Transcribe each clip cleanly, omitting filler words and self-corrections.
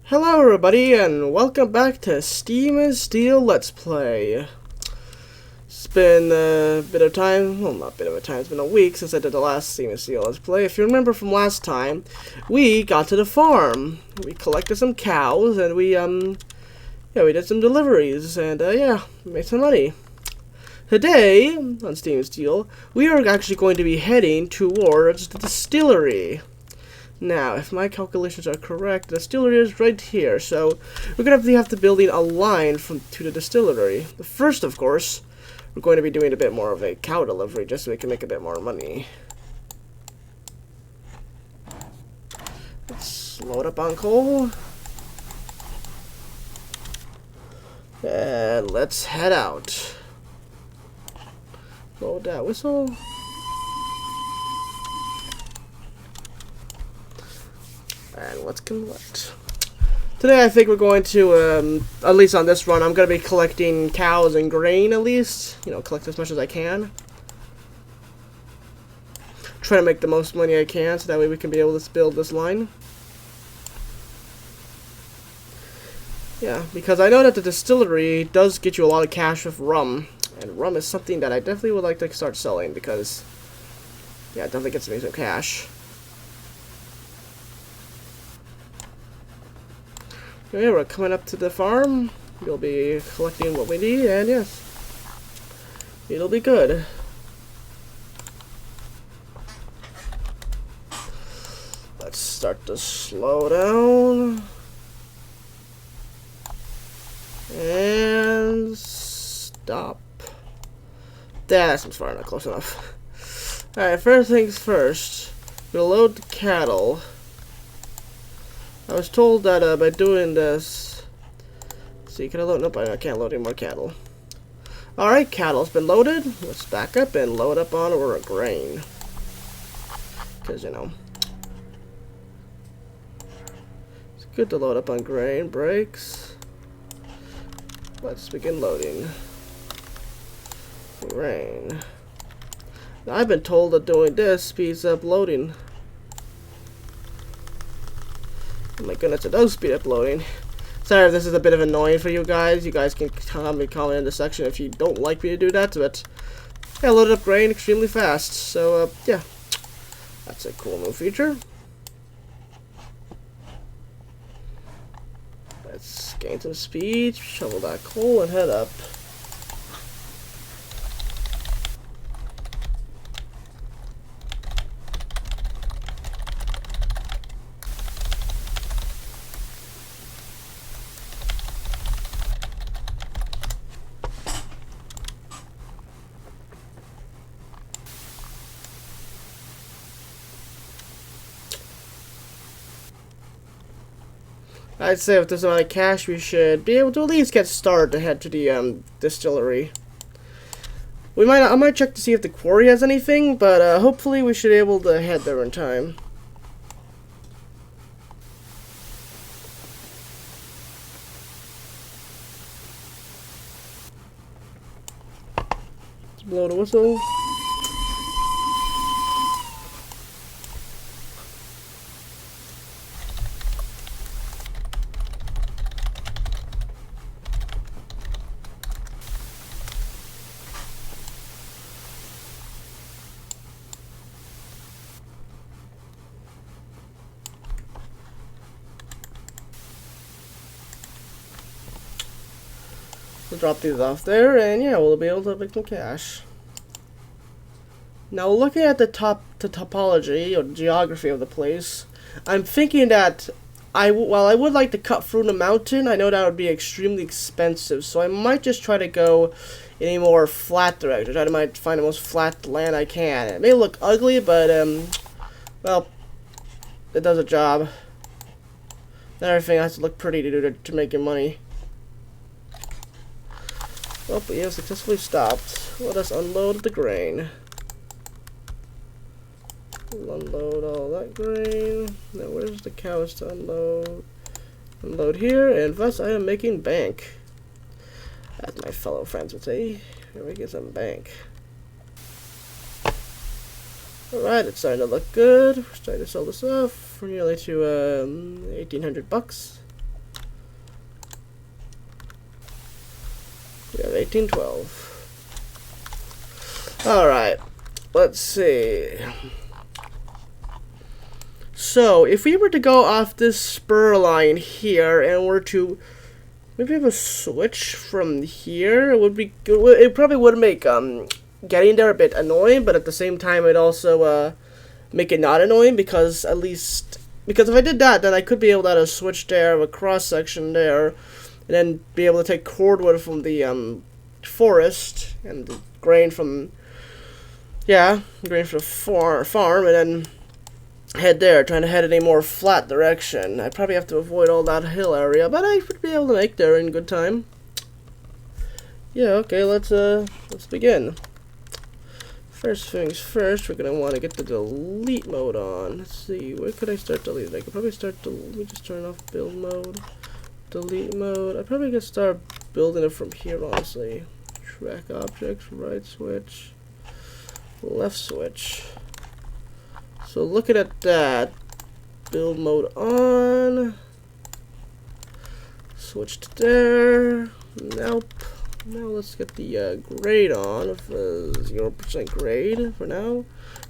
Hello everybody and welcome back to Steam and Steel Let's Play. It's been a bit of time, well not a bit of a time, it's been a week since I did the last Steam and Steel Let's Play. If you remember from last time, we got to the farm. We collected some cows and we did some deliveries and made some money. Today, on Steam and Steel, we are actually going to be heading towards the distillery. Now, if my calculations are correct, the distillery is right here, so we're going to have to build a line to the distillery. But first, of course, we're going to be doing a bit more of a cow delivery, just so we can make a bit more money. Let's load up on coal. And let's head out. Load that whistle. And let's collect. Today I think we're going to, at least on this run, I'm going to be collecting cows and grain at least. You know, collect as much as I can. Try to make the most money I can so that way we can be able to build this line. Yeah, because I know that the distillery does get you a lot of cash with rum. And rum is something that I definitely would like to start selling because, yeah, it definitely gets me some cash. Okay, we're coming up to the farm. We'll be collecting what we need, and yes, it'll be good. Let's start to slow down. And stop. That seems far enough, close enough. Alright, first things first. We'll load the cattle. I was told that by doing this, see, can I load? Nope, I can't load any more cattle. Alright, cattle's been loaded. Let's back up and load up on our grain. Because, you know, it's good to load up on grain. Brakes. Let's begin loading. Grain. Now, I've been told that doing this speeds up loading. Oh my goodness, it does speed up loading. Sorry if this is a bit of annoying for you guys. You guys can comment in the section if you don't like me to do that, but yeah, loaded up grain extremely fast. So yeah, that's a cool new feature. Let's gain some speed, shovel that coal, and head up. I'd say with this amount of cash, we should be able to at least get started to head to the distillery. I might check to see if the quarry has anything, but hopefully we should be able to head there in time. Let's blow the whistle. We'll drop these off there, and yeah, we'll be able to make some cash. Now, looking at the topology or geography of the place, I'm thinking that while I would like to cut through the mountain, I know that would be extremely expensive, so I might just try to go in a more flat direction. I might find the most flat land I can. It may look ugly, but well, it does a job. Not everything has to look pretty to make your money. Oh, but yeah, successfully stopped. Let us unload the grain. We'll unload all that grain. Now, where's the cows to unload? Unload here, and thus I am making bank. As my fellow friends would say, here we get some bank. Alright, it's starting to look good. We're starting to sell this off for nearly to 1,800 bucks. We have 1812. Alright, let's see. So, if we were to go off this spur line here and were to maybe have a switch from here, it would be good. It probably would make getting there a bit annoying, but at the same time it also make it not annoying, because if I did that, then I could be able to have a switch there, have a cross section there, and then be able to take cordwood from the forest and the grain from the farm, and then head there, trying to head in a more flat direction. I'd probably have to avoid all that hill area, but I would be able to make there in good time. Yeah, okay, let's begin. First things first, we're gonna want to get the delete mode on. Let's see, where could I start deleting? I could probably let me just turn off build mode, delete mode. I probably could start building it from here, honestly. Track objects, right switch, left switch. So looking at that, build mode on, switch to there. Nope. Now let's get the grade on of 0% grade for now.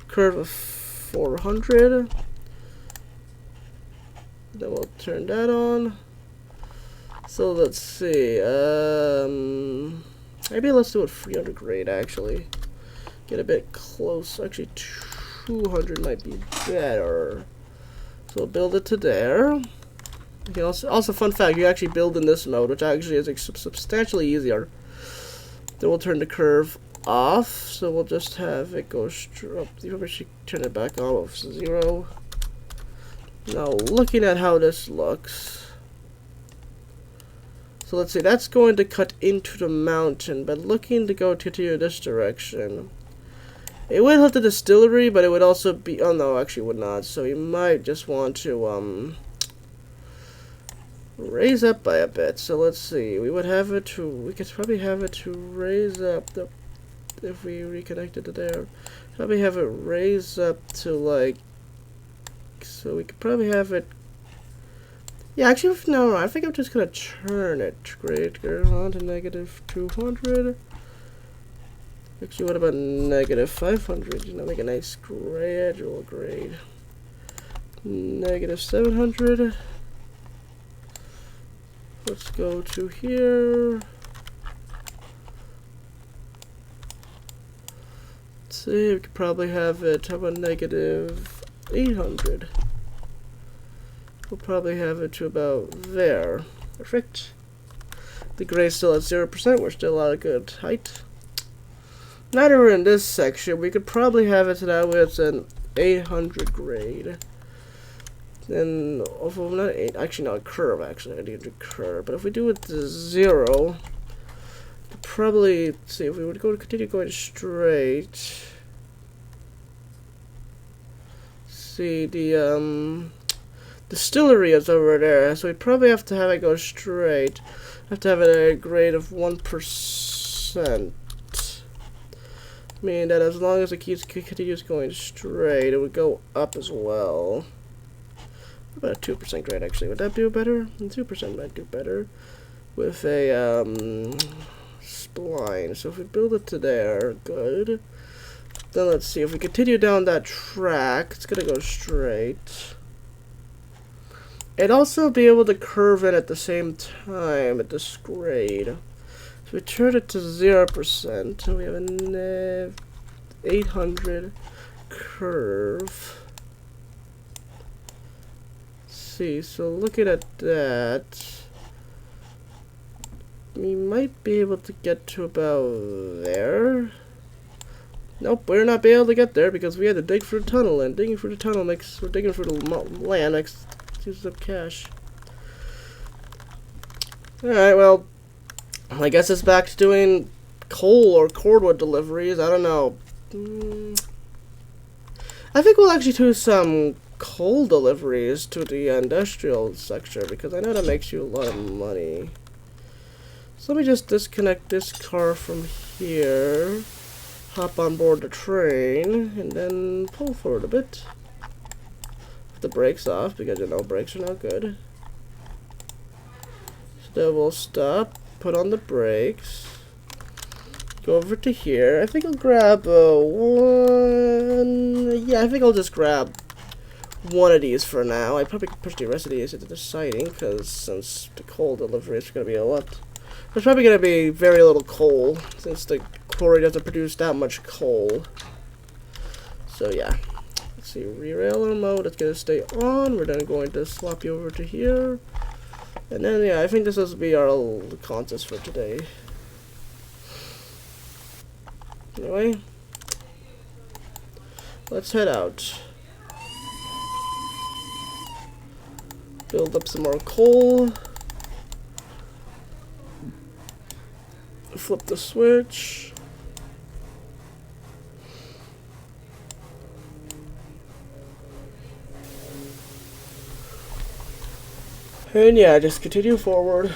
Curve of 400. Then we'll turn that on. So let's see. Maybe let's do it 300 grade actually. Get a bit close. Actually, 200 might be better. So we'll build it to there. You can also fun fact, you actually build in this mode, which actually is substantially easier. Then we'll turn the curve off, so we'll just have it go straight up. You probably should turn it back on with 0. Now looking at how this looks. So let's see, that's going to cut into the mountain, but looking to go to this direction. It would have the distillery, but it would also be, oh no, actually it would not. So you might just want to raise up by a bit. So let's see, we could probably have it to raise up if we reconnected to there. Probably have it raise up to like, so we could probably have it, yeah, actually no, I think I'm just gonna turn it. Grade on to negative 200. Actually, what about negative 500? You know, make a nice gradual grade. Negative 700. Let's go to here. Let's see, we could probably have it, how about negative 800? We'll probably have it to about there. Perfect. The grade's still at 0%, we're still at a good height. Now that we're in this section, we could probably have it to that way it's an 800 grade. Then, although not 8, actually not a curve, actually, I need to curve. But if we do it to 0, probably, let's see, if we would continue going straight. See, the distillery is over there, so we'd probably have to have it go straight. Have to have it at a grade of 1%. Meaning that as long as it continues going straight, it would go up as well. About a 2% grade, actually. Would that do better? 2% might do better with a spline. So if we build it to there, good. Then let's see, if we continue down that track, it's gonna go straight. It'd also be able to curve in at the same time at this grade. So we turn it to 0%, and we have an 800 curve. See, so looking at that, we might be able to get to about there. Nope, we're not be able to get there because we had to dig through the tunnel, and digging through the tunnel makes, we're digging through the land makes uses up cash. Alright, well, I guess it's back to doing coal or cordwood deliveries. I don't know. I think we'll actually do some coal deliveries to the industrial sector because I know that makes you a lot of money. So let me just disconnect this car from here, hop on board the train, and then pull forward a bit. Put the brakes off because you know brakes are not good. So then we'll stop, put on the brakes. Go over to here. I think I'll grab one. Yeah, I think I'll just grab one of these for now. I probably could push the rest of these into the siding, because since the coal delivery is going to be a lot. There's probably going to be very little coal, since the quarry doesn't produce that much coal. So yeah. Let's see, rerailer mode, it's going to stay on. We're then going to swap you over to here. And then, yeah, I think this will be our little contest for today. Anyway, let's head out. Build up some more coal. Flip the switch. And yeah, just continue forward.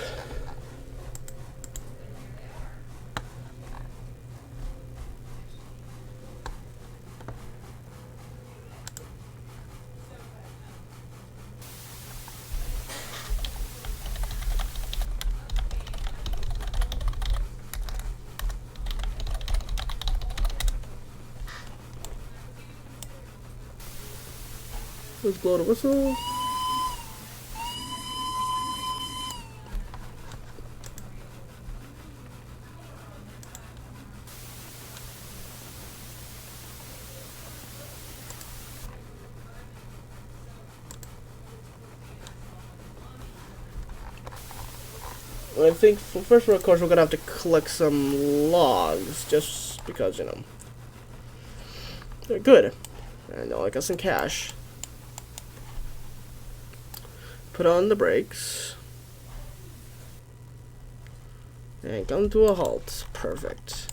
Let's blow the whistle. I think first, of course, we're gonna have to collect some logs, just because, you know, they're good, and they'll get us some cash. Put on the brakes, and come to a halt. Perfect.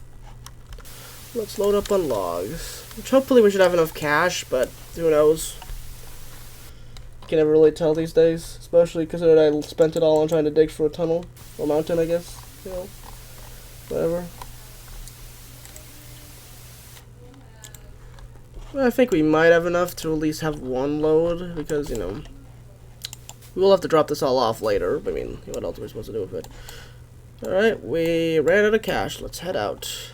Let's load up on logs, which hopefully we should have enough cash, but who knows? Can never really tell these days, especially considering I spent it all on trying to dig for a tunnel or mountain, I guess. You know, whatever. Well, I think we might have enough to at least have one load, because, you know, we will have to drop this all off later. I mean, what else are we supposed to do with it? Alright, we ran out of cash. Let's head out.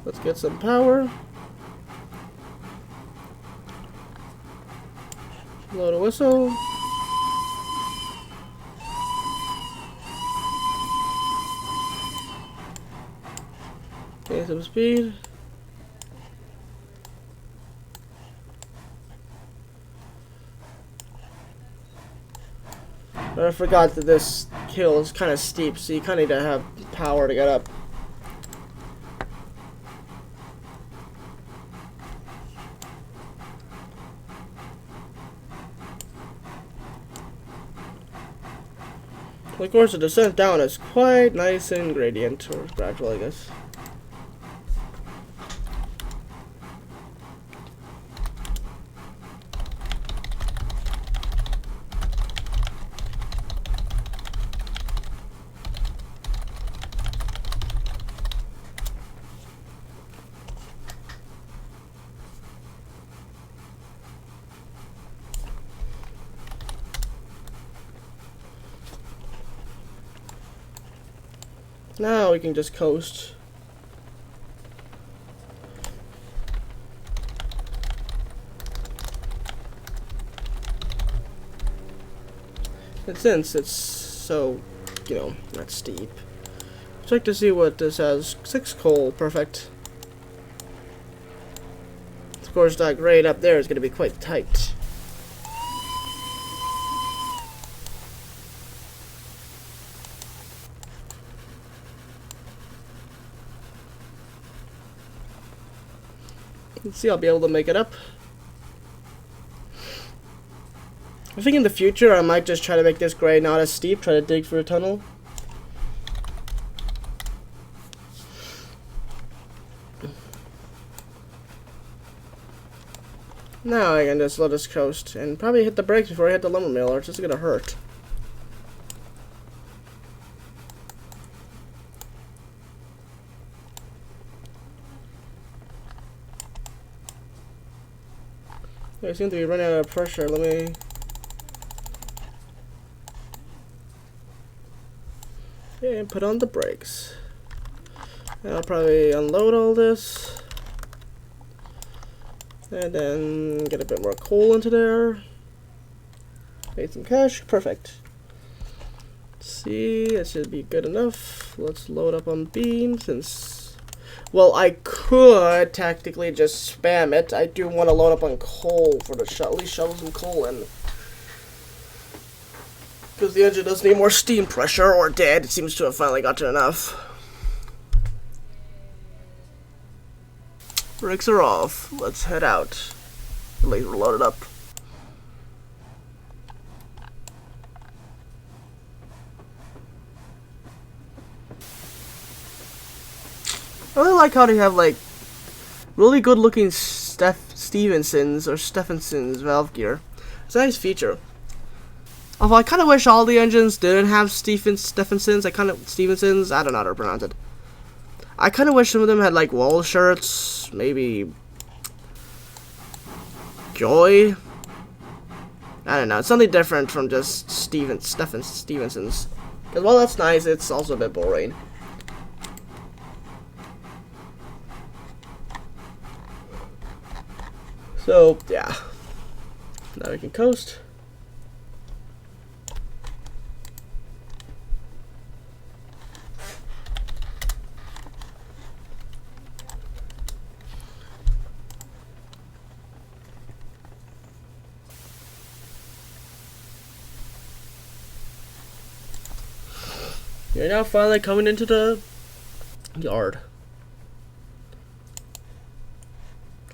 Let's get some power. Load a whistle. Okay, some speed. But I forgot that this hill is kind of steep, so you kind of need to have power to get up. Of course, the descent down is quite nice and gradient, or gradual, I guess. Now we can just coast. And since it's so, you know, not steep, check to see what this has. 6 coal, perfect. Of course, that grade up there is going to be quite tight. Let's see, I'll be able to make it up. I think in the future I might just try to make this grade not as steep, try to dig for a tunnel. Now I can just let us coast and probably hit the brakes before I hit the lumber mill, or it's just gonna hurt. I seem to be running out of pressure. Let me... And put on the brakes. And I'll probably unload all this. And then get a bit more coal into there. Made some cash. Perfect. See, that should be good enough. Let's load up on beam since... Well, I could tactically just spam it. I do want to load up on coal for the at least shovel some coal in. Because the engine does need more steam pressure, or dead. It seems to have finally gotten enough. Brakes are off. Let's head out. The laser loaded up. I really like how they have like really good looking Stephenson's valve gear. It's a nice feature. Although I kind of wish all the engines didn't have Stephenson's. I don't know how to pronounce it. I kind of wish some of them had like wall shirts, maybe Joy. I don't know. It's something different from just Stephenson's. Because while that's nice, it's also a bit boring. So, yeah. Now we can coast. You're now finally coming into the yard.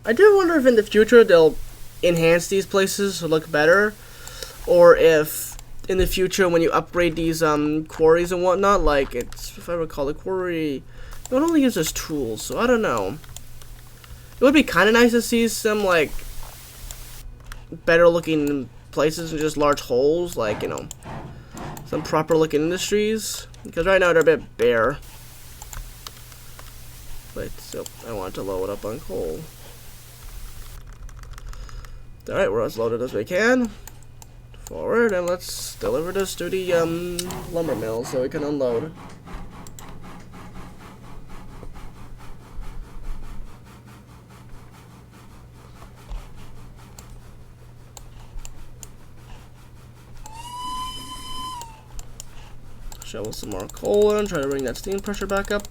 I do wonder if in the future they'll enhance these places to look better, or if in the future when you upgrade these quarries and whatnot, like it's, if I recall, the quarry it only uses tools, so I don't know. It would be kind of nice to see some like better looking places and just large holes, like, you know, some proper looking industries, because right now they're a bit bare. But so I want to load up on coal. Alright, we're as loaded as we can. Forward, and let's deliver this to the lumber mill so we can unload. Shovel some more coal in, try to bring that steam pressure back up.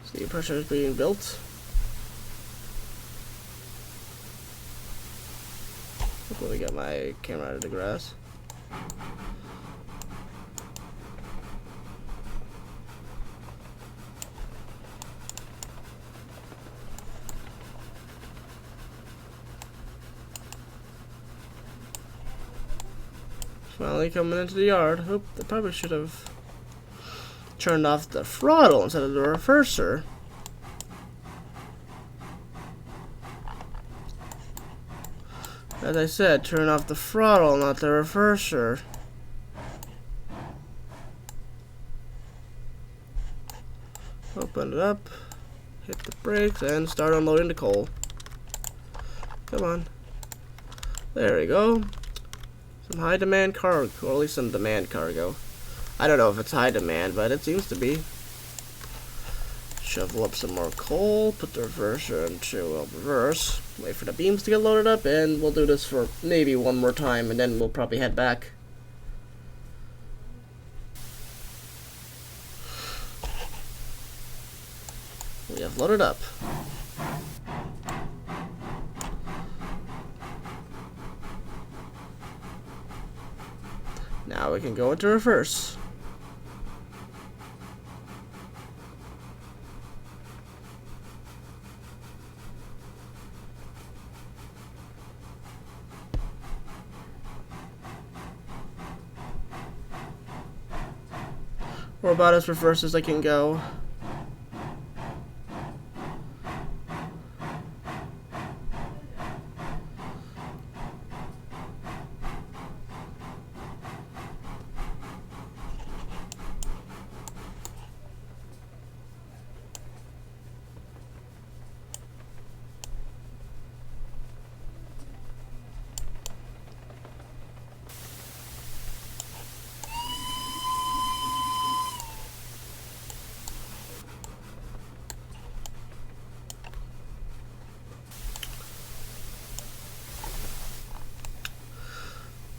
Steam pressure is being built. Hopefully we got my camera out of the grass. Finally coming into the yard. Oop, I probably should have turned off the throttle instead of the reverser. As I said, turn off the throttle, not the reverser. Open it up, hit the brakes, and start unloading the coal. Come on. There we go. Some high demand cargo, or at least some demand cargo. I don't know if it's high demand, but it seems to be. Shovel up some more coal, put the reverser into reverse, wait for the beams to get loaded up, and we'll do this for maybe one more time, and then we'll probably head back. We have loaded up. Now we can go into reverse. Or about as reverse as I can go.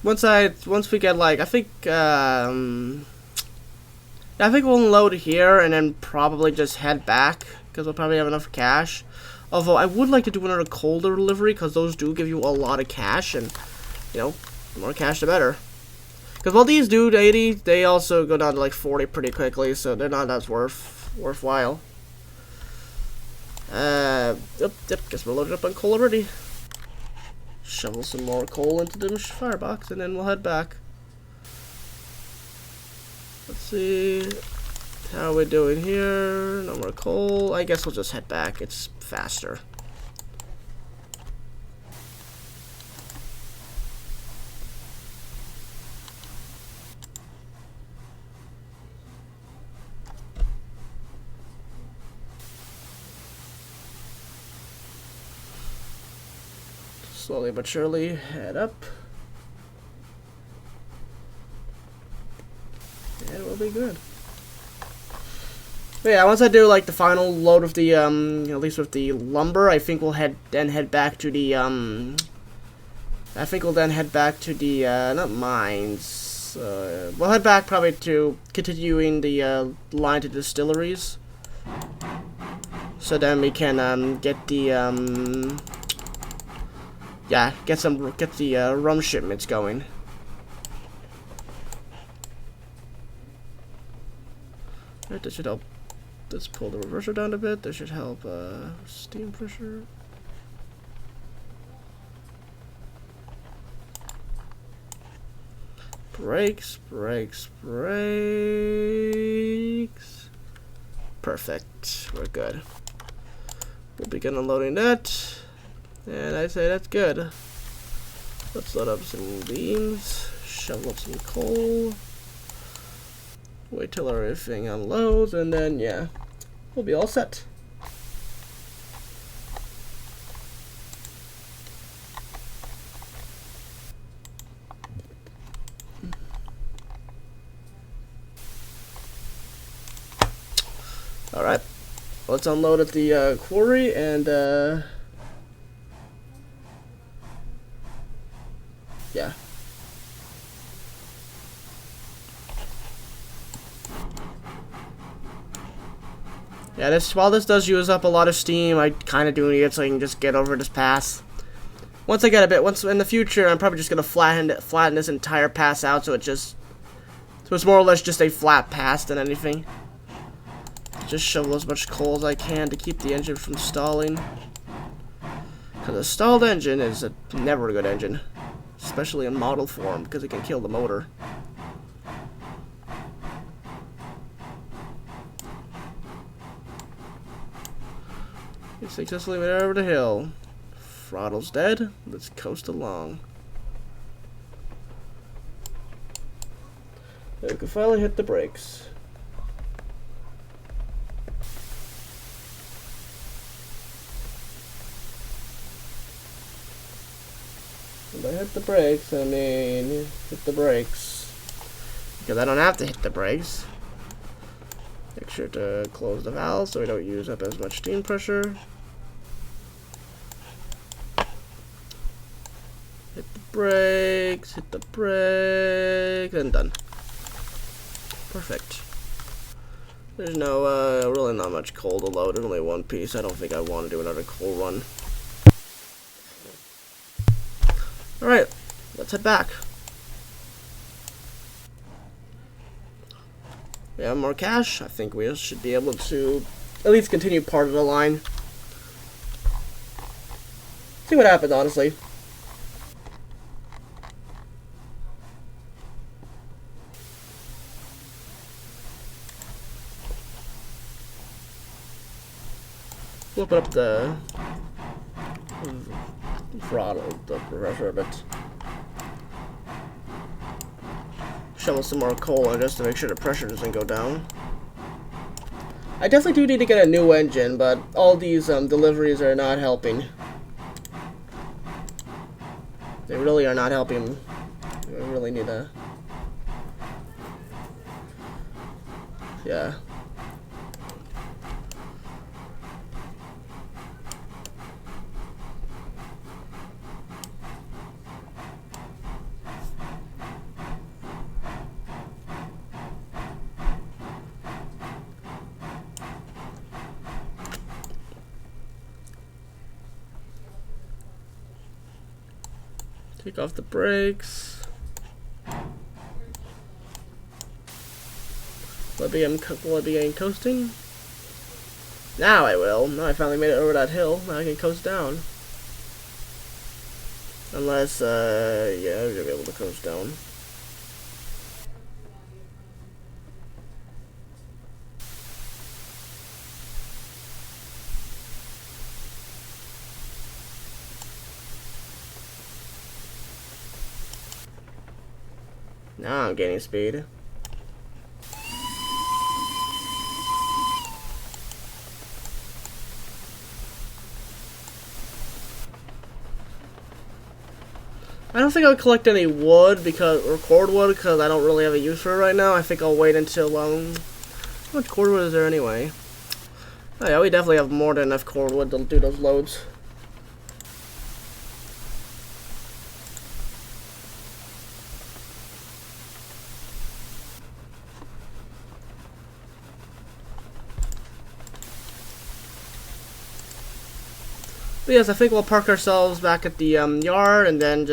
once we get like I think we'll unload here and then probably just head back because we'll probably have enough cash. Although I would like to do another coal delivery because those do give you a lot of cash, and you know, the more cash the better. Because while these do 80, they also go down to like 40 pretty quickly, so they're not as worthwhile. Yep, guess we're loaded up on coal already. Shovel some more coal into the firebox, and then we'll head back. Let's see how we're doing here. No more coal. I guess we'll just head back. It's faster. Slowly but surely head up. And we'll be good. But yeah, once I do like the final load of the at least with the lumber, I think we'll head back to the not mines. We'll head back probably to continuing the line to distilleries. So then we can get the get the rum shipments going. Right, that should help. Let's pull the reverser down a bit. That should help steam pressure. Brakes. Perfect. We're good. We'll begin unloading that. And I say that's good. Let's load up some beams. Shovel up some coal. Wait till everything unloads, and then, yeah, we'll be all set. Alright, let's unload at the quarry, and, yeah. Yeah, while this does use up a lot of steam, I kind of do need it so I can just get over this pass. Once in the future, I'm probably just gonna flatten this entire pass out so it's more or less just a flat pass than anything. Just shovel as much coal as I can to keep the engine from stalling. Because a stalled engine is never a good engine, especially in model form, because it can kill the motor. We successfully went over the hill. Throttle's dead. Let's coast along. We can finally hit the brakes. When I hit the brakes, I mean hit the brakes. Because I don't have to hit the brakes. Make sure to close the valve so we don't use up as much steam pressure. Hit the brakes, and done. Perfect. There's no, really not much coal to load, only one piece. I don't think I want to do another coal run. Alright, let's head back. We have more cash. I think we should be able to at least continue part of the line. See what happens, honestly. Flip up the throttle, the pressure a bit. Shovel some more coal in just to make sure the pressure doesn't go down. I definitely do need to get a new engine, but all these deliveries are not helping. They really are not helping. We really need a... Yeah. Take off the brakes. Will I begin coasting? Now I will. Now I finally made it over that hill. Now I can coast down. Unless, yeah, I'm gonna be able to coast down. Now I'm gaining speed. I don't think I'll collect any wood or cordwood because I don't really have a use for it right now. I think I'll wait until how much cordwood is there anyway? Oh yeah, we definitely have more than enough cordwood to do those loads. But yes, I think we'll park ourselves back at the yard and then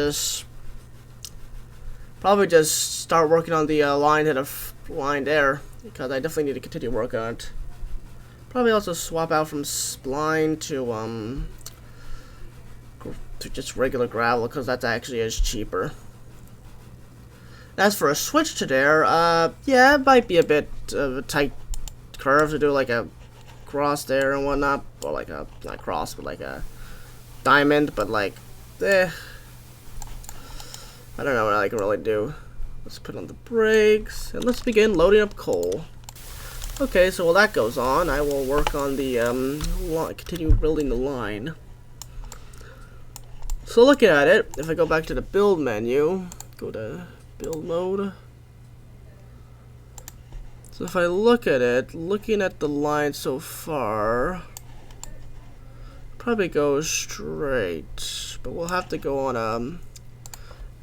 probably just start working on the line there because I definitely need to continue work on it. Probably also swap out from spline to just regular gravel because that actually is cheaper. As for a switch to there, yeah, it might be a bit of a tight curve to do like a cross there and whatnot, or like a not cross, but like a diamond, but like, I don't know what I can really do. Let's put on the brakes and let's begin loading up coal. Okay, so while that goes on, I will work on the continue building the line. So looking at it, if I go back to the build menu, go to build mode. So if I look at it, looking at the line so far, probably go straight, but we'll have to go on a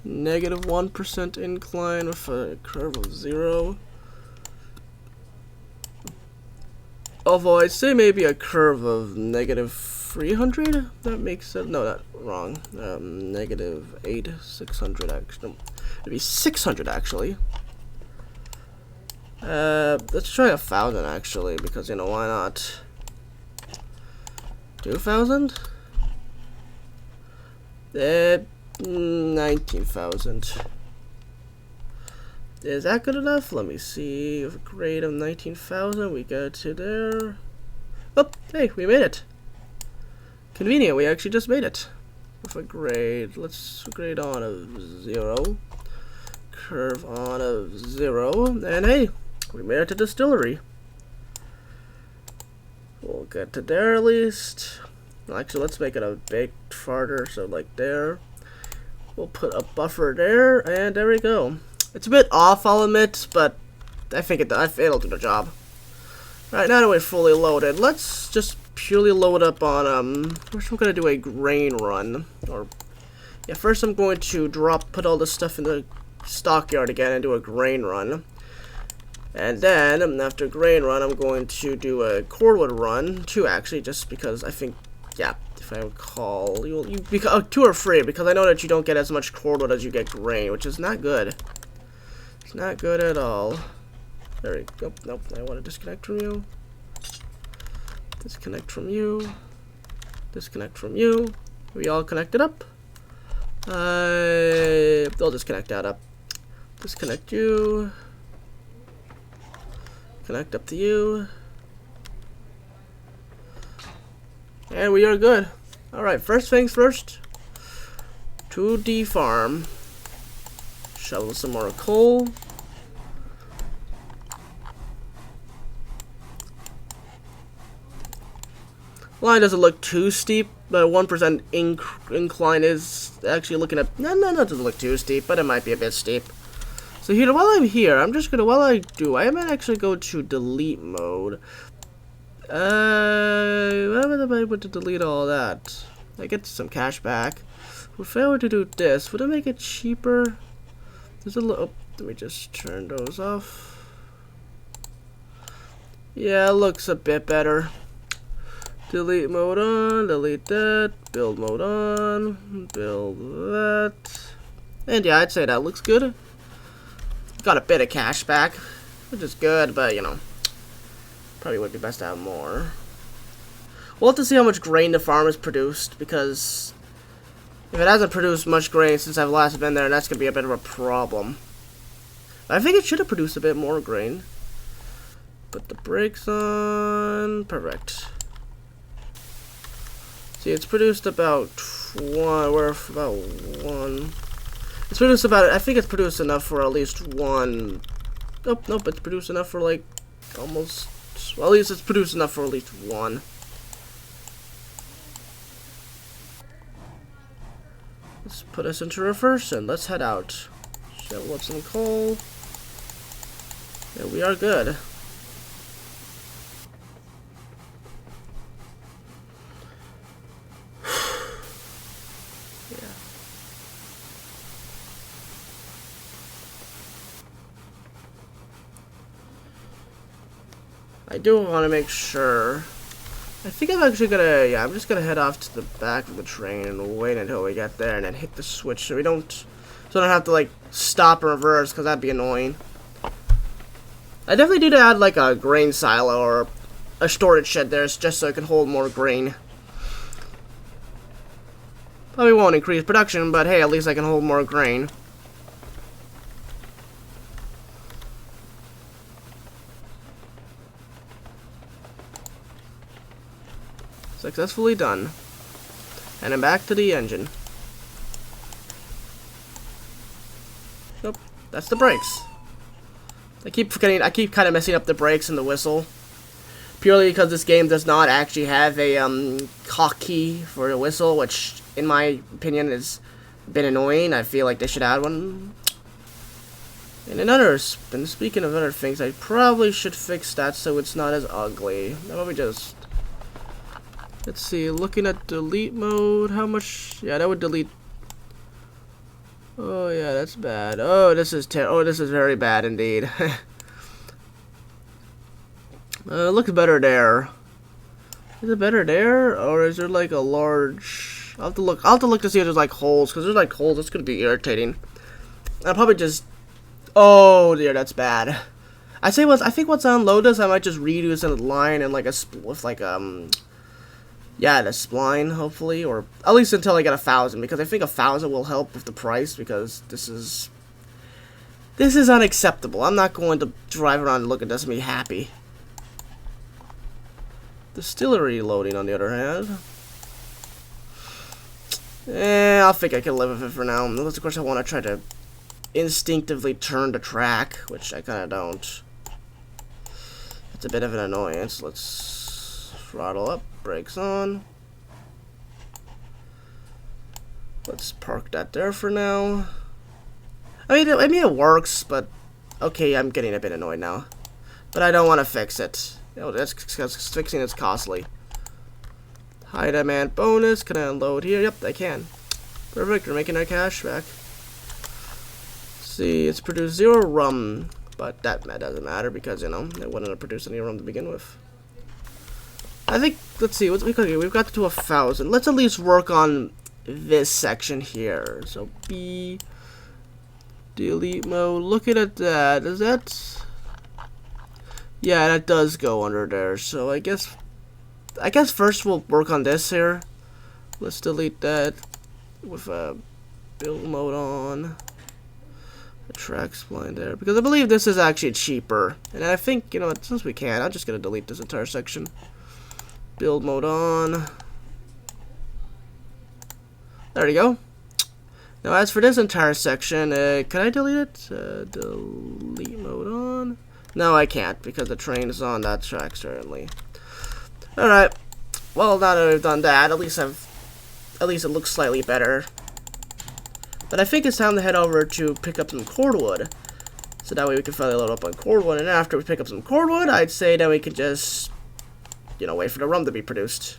-1% incline with a curve of 0. Although I'd say maybe a curve of -300. That makes sense. No, that's wrong. -600 actually. No, it'd be 600 actually. Let's try 1,000 actually, because you know why not? 2,000? 19,000. Is that good enough? Let me see. With a grade of 19,000, we get to there. Oh, hey, we made it. Convenient, we actually just made it. With a grade, let's grade on of 0. Curve on of 0. And hey, we made it to distillery. We'll get to there at least. Actually, let's make it a bit farther, so like there. We'll put a buffer there, and there we go. It's a bit off, I'll admit, but I think it'll do the job. Right, now that we're fully loaded, let's just purely load up on, first we're going to do a grain run. Or, yeah, first I'm going to put all this stuff in the stockyard again and do a grain run. And then, after grain run, I'm going to do a cordwood run, 2 actually, just because I think, yeah, if I recall, because 2 are free, because I know that you don't get as much cordwood as you get grain, which is not good. It's not good at all. There we go. Nope, I want to disconnect from you. Disconnect from you. Disconnect from you. Are we all connected up? I'll disconnect that up. Disconnect you. Connect up to you. And we are good. Alright, first things first. To the farm. Shovel some more coal. Line doesn't look too steep, but 1% incline is actually looking at. No, it doesn't look too steep, but it might be a bit steep. So here, while I'm here, I'm just gonna, I might actually go to delete mode. What am I able to delete all that? I get some cash back. If I were to do this, would it make it cheaper? There's a little. Let me just turn those off. Yeah, it looks a bit better. Delete mode on, delete that, build mode on, build that. And yeah, I'd say that looks good. Got a bit of cash back, which is good, but you know, probably would be best to have more. We'll have to see how much grain the farm has produced, because if it hasn't produced much grain since I've last been there, that's going to be a bit of a problem. I think it should have produced a bit more grain. Put the brakes on. Perfect. See, it's produced about one. We're about one. It's produced about. I think it's produced enough for at least one. Nope, nope. It's produced enough for like almost. Well, at least it's produced enough for at least one. Let's put us into reverse and let's head out. Shovel up some coal. Yeah, we are good. Yeah. I do want to make sure. I think I'm actually gonna, yeah, I'm just gonna head off to the back of the train and wait until we get there and then hit the switch so I don't have to like stop and reverse, because that'd be annoying. I definitely need to add like a grain silo or a storage shed there just so it can hold more grain. Probably won't increase production, but hey, at least I can hold more grain. Successfully done. And I'm back to the engine. Nope, that's the brakes. I keep kind of messing up the brakes and the whistle. Purely because this game does not actually have a hotkey for the whistle, which in my opinion has been annoying. I feel like they should add one. And speaking of other things, I probably should fix that so it's not as ugly. How about we just... Let's see, looking at delete mode, how much... Yeah, that would delete... Oh, yeah, that's bad. Oh, this is very bad indeed. Looks better there. Is it better there? Or is there like a large... I'll have to look to see if there's like holes, because there's like holes, it's going to be irritating. I'll probably just... Oh, dear, that's bad. I think once I unload this, I might just redo the line and like yeah, the spline, hopefully, or at least until I get 1,000, because I think 1,000 will help with the price, because this is unacceptable. I'm not going to drive around and look at this and be happy. Distillery loading, on the other hand. I think I can live with it for now, unless of course I want to try to instinctively turn the track, which I kind of don't. It's a bit of an annoyance. Let's throttle up. Brakes on. Let's park that there for now. I mean it works, but okay, I'm getting a bit annoyed now. But I don't want to fix it. Oh, that's because fixing it's costly. High demand bonus. Can I unload here? Yep, I can. Perfect. We're making our cash back. See, it's produced 0 rum, but that doesn't matter because you know it wouldn't have produced any rum to begin with. I think, let's see, we've got to 1,000. Let's at least work on this section here. So B, delete mode, looking at that, is that, yeah, that does go under there. So I guess first we'll work on this here. Let's delete that with build mode on. The track spline there, because I believe this is actually cheaper. And I think, you know, since we can, I'm just going to delete this entire section. Build mode on. There we go. Now as for this entire section, can I delete it? Delete mode on. No, I can't because the train is on that track currently. Alright. Well, now that we've done that, at least it looks slightly better. But I think it's time to head over to pick up some cordwood. So that way we can finally load up on cordwood, and after we pick up some cordwood, I'd say that we can just, you know, wait for the rum to be produced.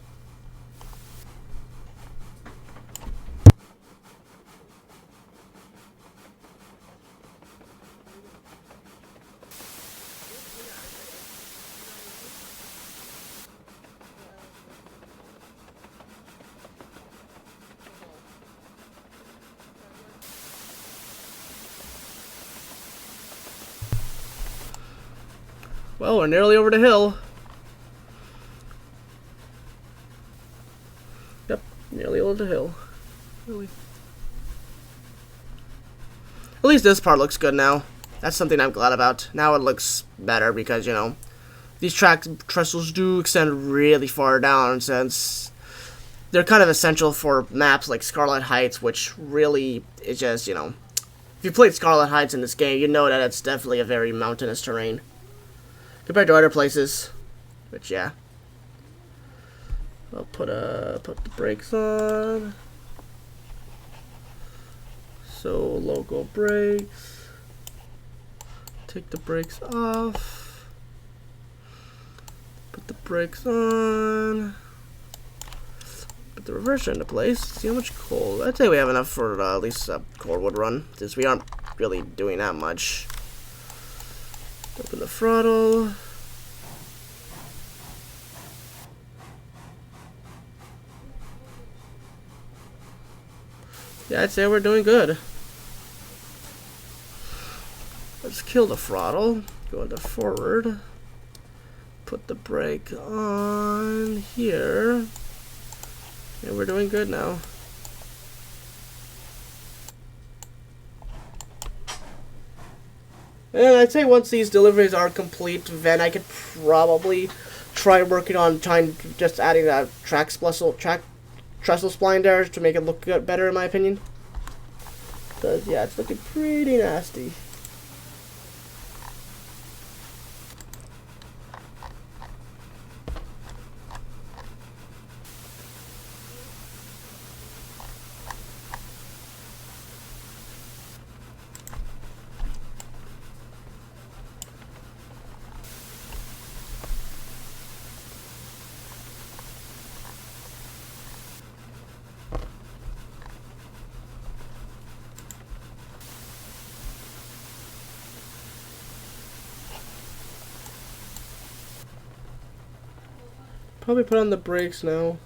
Well, we're nearly over the hill. Yep, nearly over the hill. Really. At least this part looks good now. That's something I'm glad about. Now it looks better because, you know, these track trestles do extend really far down, since they're kind of essential for maps like Scarlet Heights, which really is just, you know, if you played Scarlet Heights in this game, you know that it's definitely a very mountainous terrain compared to other places. Which, yeah, I'll put the brakes on. So logo brakes. Take the brakes off. Put the brakes on. Put the reverser into place. See how much coal. I'd say we have enough for at least a Corewood run, since we aren't really doing that much. Open the throttle. Yeah, I'd say we're doing good. Let's kill the throttle. Go into forward. Put the brake on here. Yeah, we're doing good now. And I'd say once these deliveries are complete, then I could probably try working on just adding that trestle spline there to make it look good, better in my opinion. Because, yeah, it's looking pretty nasty. Probably put on the brakes now.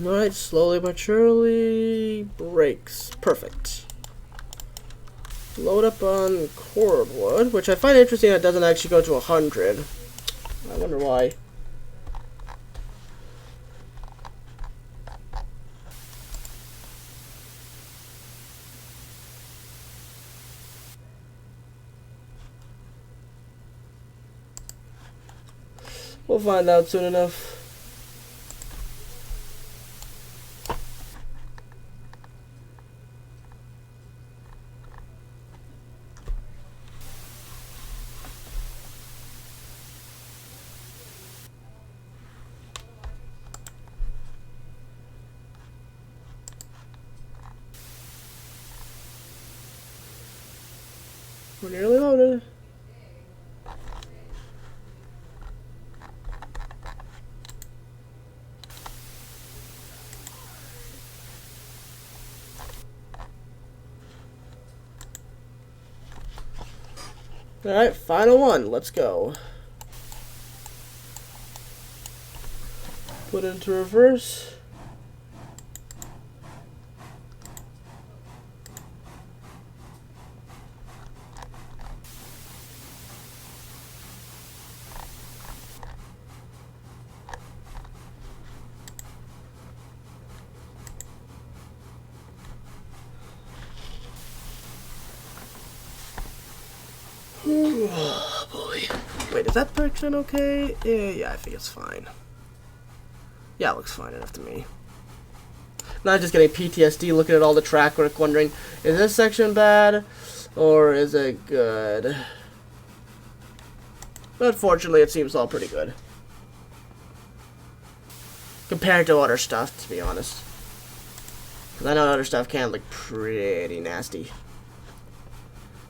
Alright, slowly but surely. Brakes. Perfect. Load up on cordwood, which I find interesting that it doesn't actually go to 100. I wonder why. We'll find out soon enough. We're nearly loaded. Alright, final one. Let's go. Put into reverse. Oh boy. Wait, is that direction okay? Yeah, I think it's fine. Yeah, it looks fine enough to me. Not just getting PTSD looking at all the track work, wondering, is this section bad or is it good? But fortunately, it seems all pretty good. Compared to other stuff, to be honest. Because I know other stuff can look pretty nasty.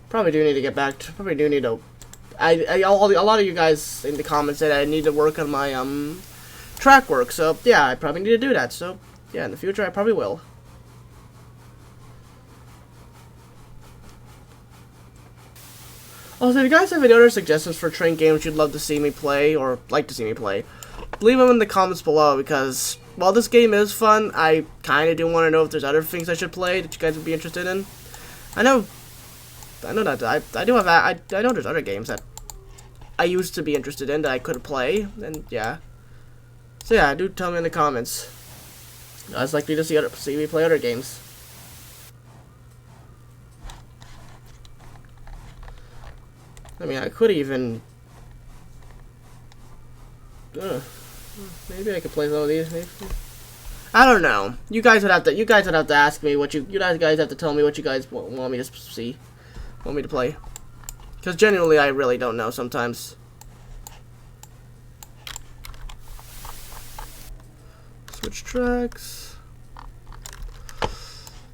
Probably do need to get back to, probably do need to, a lot of you guys in the comments said I need to work on my, track work, so, yeah, I probably need to do that, so, yeah, in the future I probably will. Also, if you guys have any other suggestions for train games you'd love to see me play, or like to see me play, leave them in the comments below, because while this game is fun, I kind of do want to know if there's other things I should play that you guys would be interested in. I know that I do have I know there's other games that I used to be interested in that I could play, and yeah. So yeah, do tell me in the comments. I was likely to see me play other games. I mean, I could even. Maybe I could play some of these. Maybe. I don't know. You guys would have to ask me what you guys have to tell me what you guys want me to see, want me to play. Because genuinely, I really don't know sometimes. Switch tracks.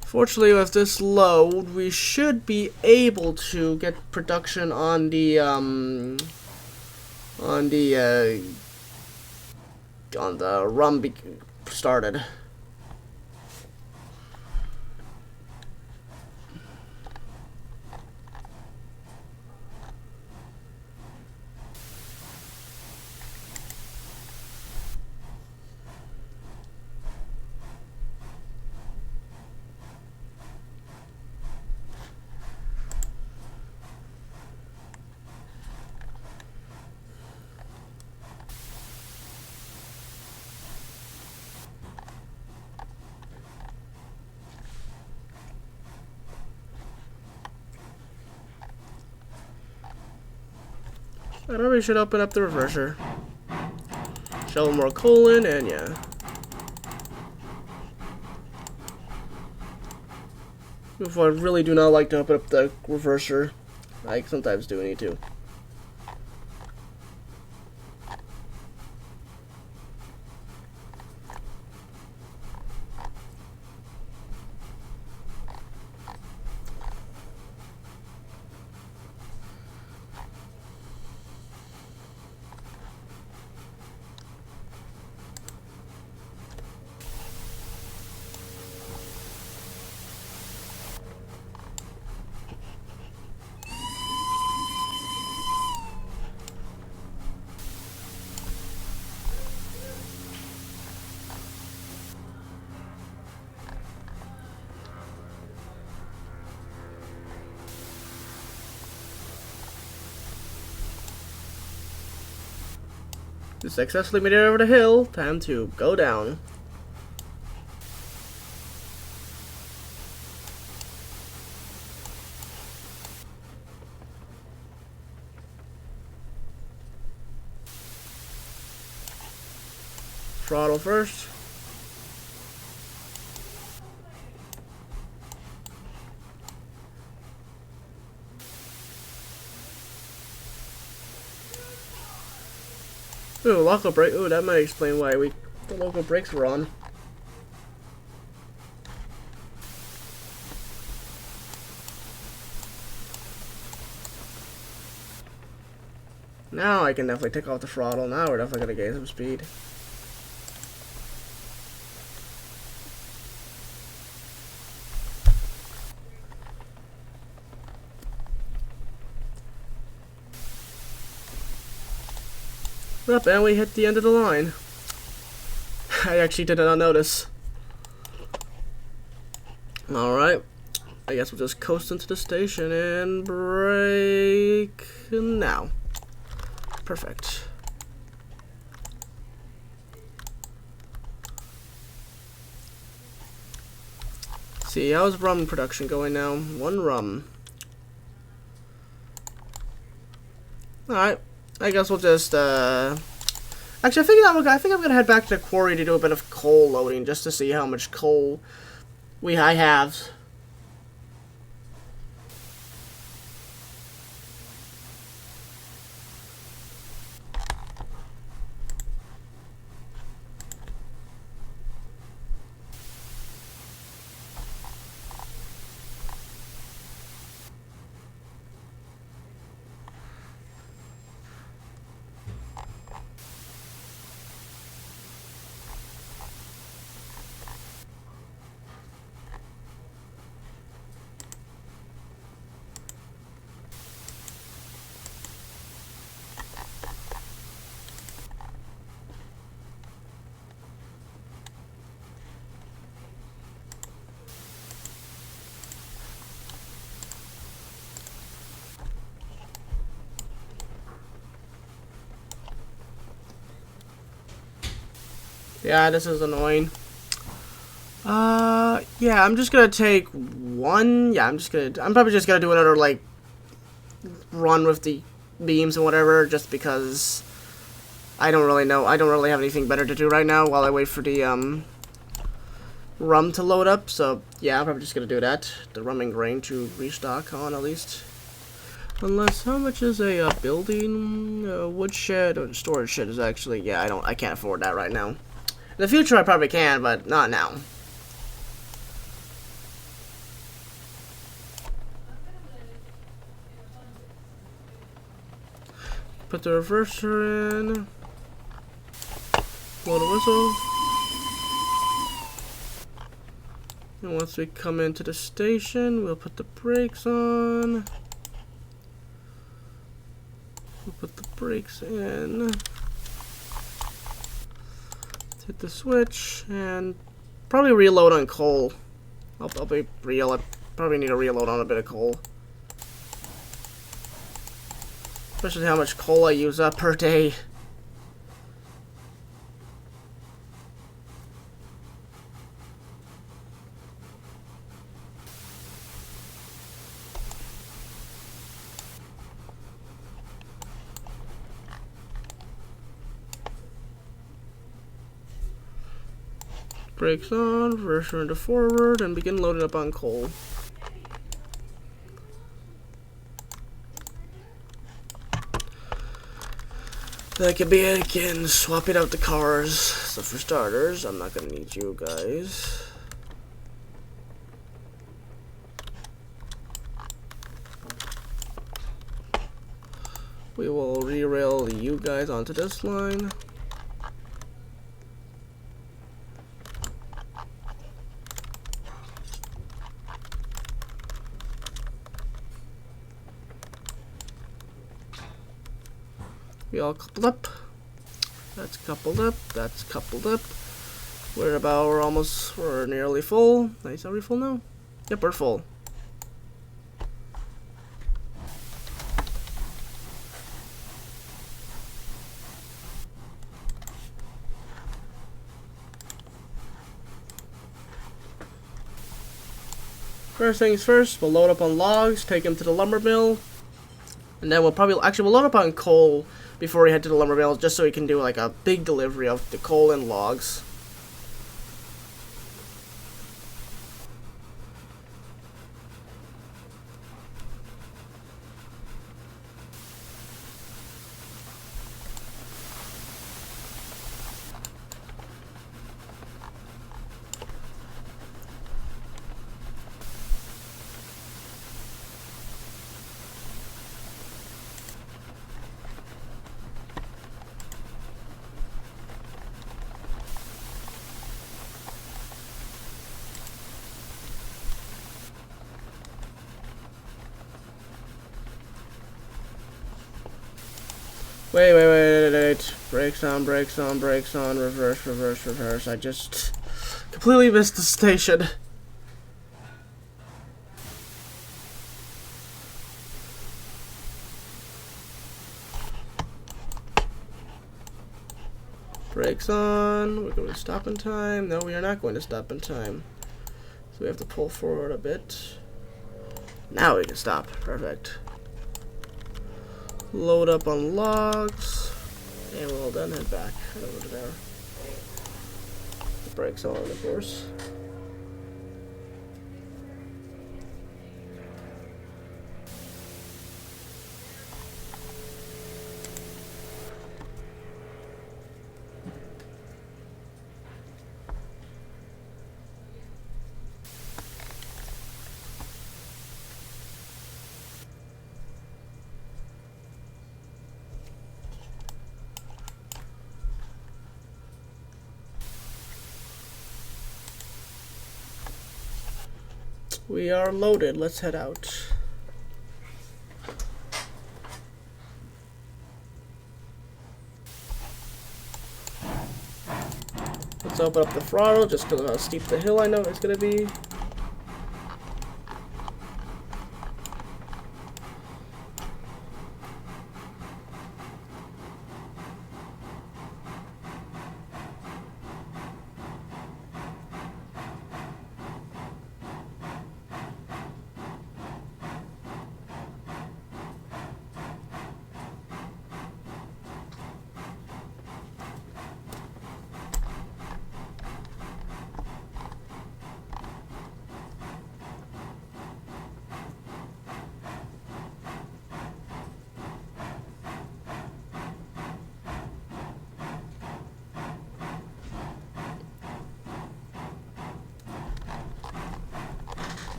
Fortunately, with this load, we should be able to get production on the rum started. I probably should open up the reverser. Shovel more coal in, and yeah. If I really do not like to open up the reverser, I sometimes do need to. You successfully made it over the hill. Time to go down. Throttle first. Ooh, local brake. Ooh, that might explain why the local brakes were on. Now I can definitely take off the throttle. Now we're definitely gonna gain some speed. Up, and we hit the end of the line. I actually did not notice. Alright. I guess we'll just coast into the station and brake now. Perfect. See, how's rum production going now? 1 rum. Alright. I guess we'll just, actually, I think I'm gonna head back to the quarry to do a bit of coal loading, just to see how much coal I have. Yeah, this is annoying. Yeah, I'm just gonna take one. Yeah, I'm probably just gonna do another, like, run with the beams and whatever, just because I don't really know. I don't really have anything better to do right now while I wait for the, rum to load up. So, yeah, I'm probably just gonna do that. The rum and grain to restock on, at least. Unless, how much is a building, woodshed, or storage shed is actually, yeah, I can't afford that right now. In the future, I probably can, but not now. Put the reverser in. Blow the whistle. And once we come into the station, we'll put the brakes on. We'll put the brakes in. Hit the switch and probably reload on coal. I'll be real. I probably need to reload on a bit of coal. Especially how much coal I use up per day. Brakes on, reverser into forward, and begin loading up on coal. That could be it again, swapping out the cars. So for starters, I'm not gonna need you guys. We will re-rail you guys onto this line. We all coupled up. That's coupled up. That's coupled up. We're nearly full. Nice, are we full now? Yep, we're full. First things first, we'll load up on logs, take them to the lumber mill, and then we'll load up on coal before we head to the lumber mill, just so we can do like a big delivery of the coal and logs. Wait. Brakes on, reverse. I just completely missed the station. Brakes on. We're going to stop in time. No, we are not going to stop in time. So we have to pull forward a bit. Now we can stop. Perfect. Load up on logs, and we'll then head back over there. The brakes on, of course. We are loaded. Let's head out. Let's open up the throttle just because of how steep the hill I know it's going to be.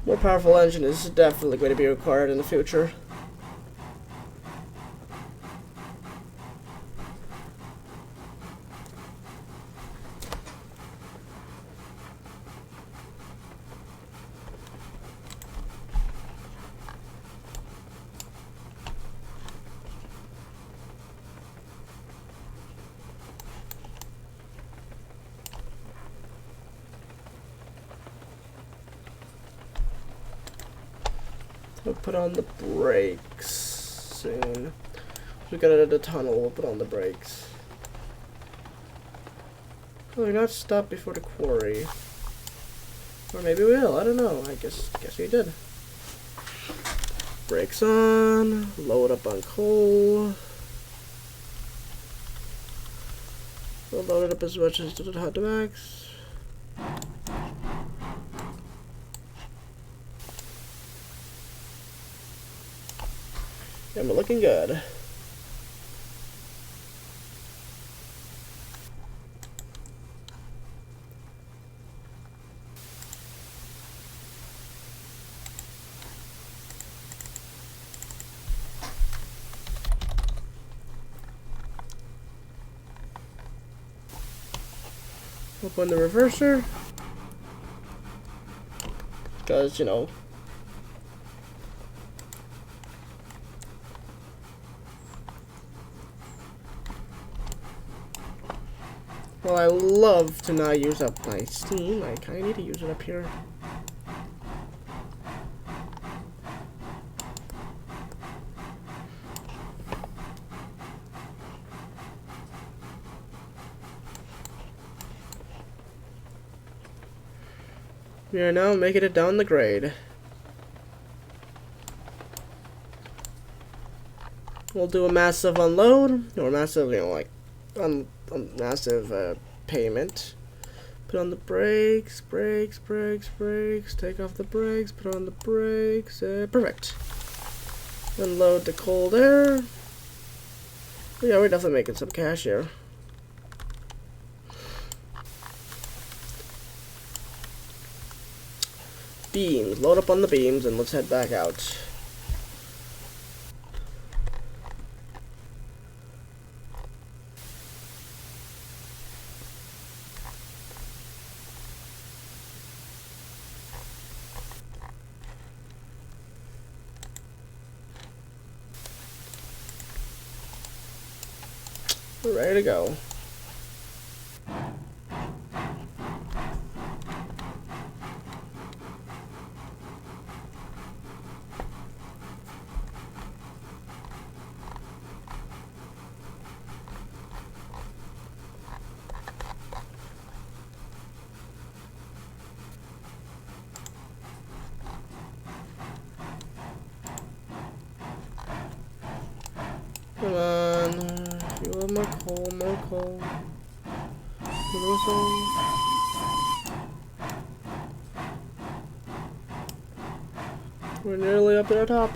More powerful engine is definitely going to be required in the future. We'll put on the brakes soon. We got into the tunnel, we'll put on the brakes. Oh, we're not stopped before the quarry. Or maybe we will, I don't know. I guess we did. Brakes on, load up on coal. We'll load it up as much as to the max. And we're looking good. Open the reverser. Because, you know, well, I love to not use up my steam. I kind of need to use it up here. We are now making it down the grade. We'll do a massive unload, or massive, you know, like, massive payment. Put on the brakes, brakes, take off the brakes, put on the brakes, perfect. Unload the coal there. Yeah, we're definitely making some cash here. Beams, load up on the beams and let's head back out. We're ready to go. Come on, fuel more coal, more coal. More coal. We're nearly up to the top.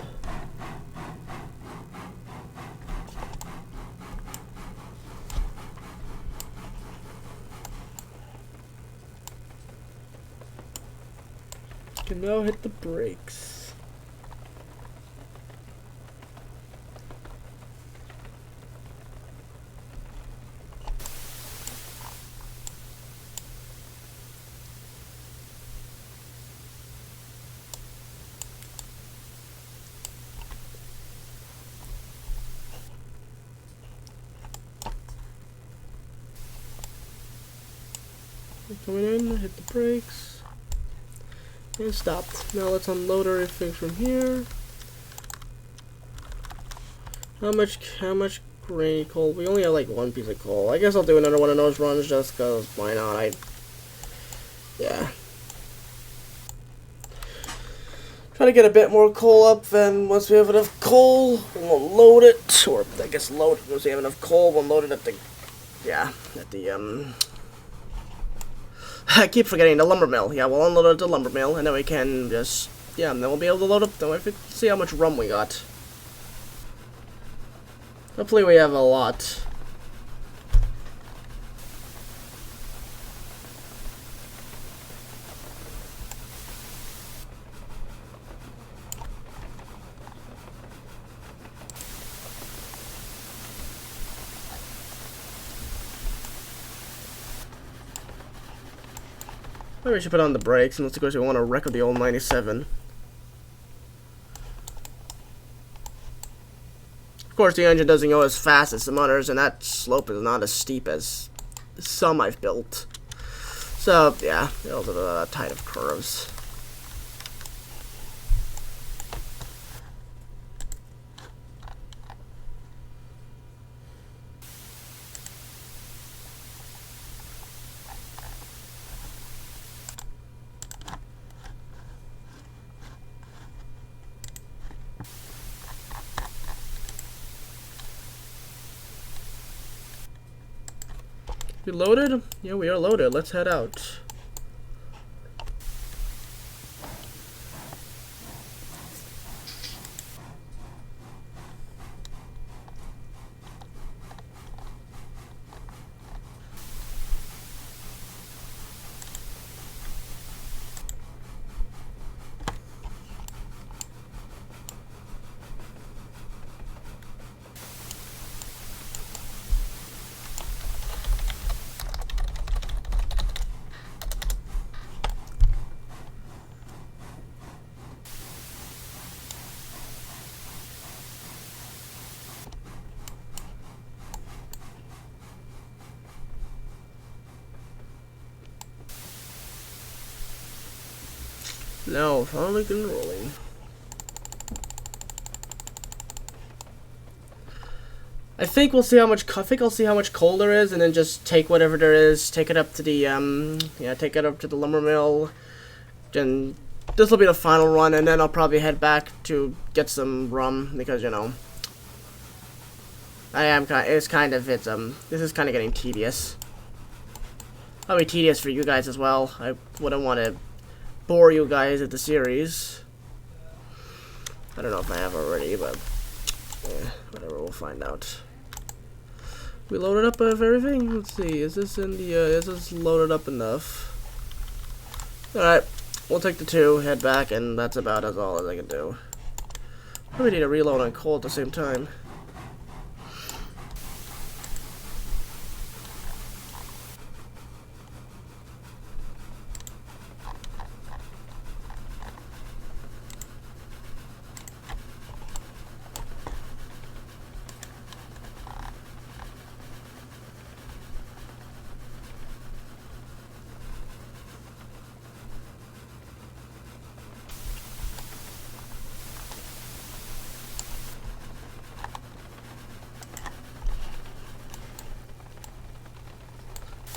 Can now hit the brakes. Coming in, hit the brakes, and stopped. Now let's unload everything from here. How much grainy coal? We only have like one piece of coal. I guess I'll do another one of those runs just cause why not? Yeah. Try to get a bit more coal up, then once we have enough coal, we'll load it, or I guess load it once we have enough coal, we'll load it at the, yeah, at the, I keep forgetting the lumber mill. Yeah, we'll unload it at the lumber mill, and then we can just, yeah, and then we'll be able to load up, then we can see how much rum we got. Hopefully we have a lot. Maybe we should put on the brakes, and let's go. We want to wreck with the old 97. Of course, the engine doesn't go as fast as some others, and that slope is not as steep as some I've built. So, yeah, those are the type of curves. We loaded? Yeah, we are loaded. Let's head out. Now, finally getting rolling. I think we'll see how much. I think I'll see how much coal there is, and then just take whatever there is, take it up to the take it up to the lumber mill. And this will be the final run, and then I'll probably head back to get some rum because you know this is kind of getting tedious. Probably tedious for you guys as well. I wouldn't want to bore you guys at the series. I don't know if I have already, but yeah, whatever, we'll find out. We loaded up everything. Let's see, is this in the is this loaded up enough? Alright, we'll take the 2, head back, and that's about all as I can do. Probably need to reload on coal at the same time.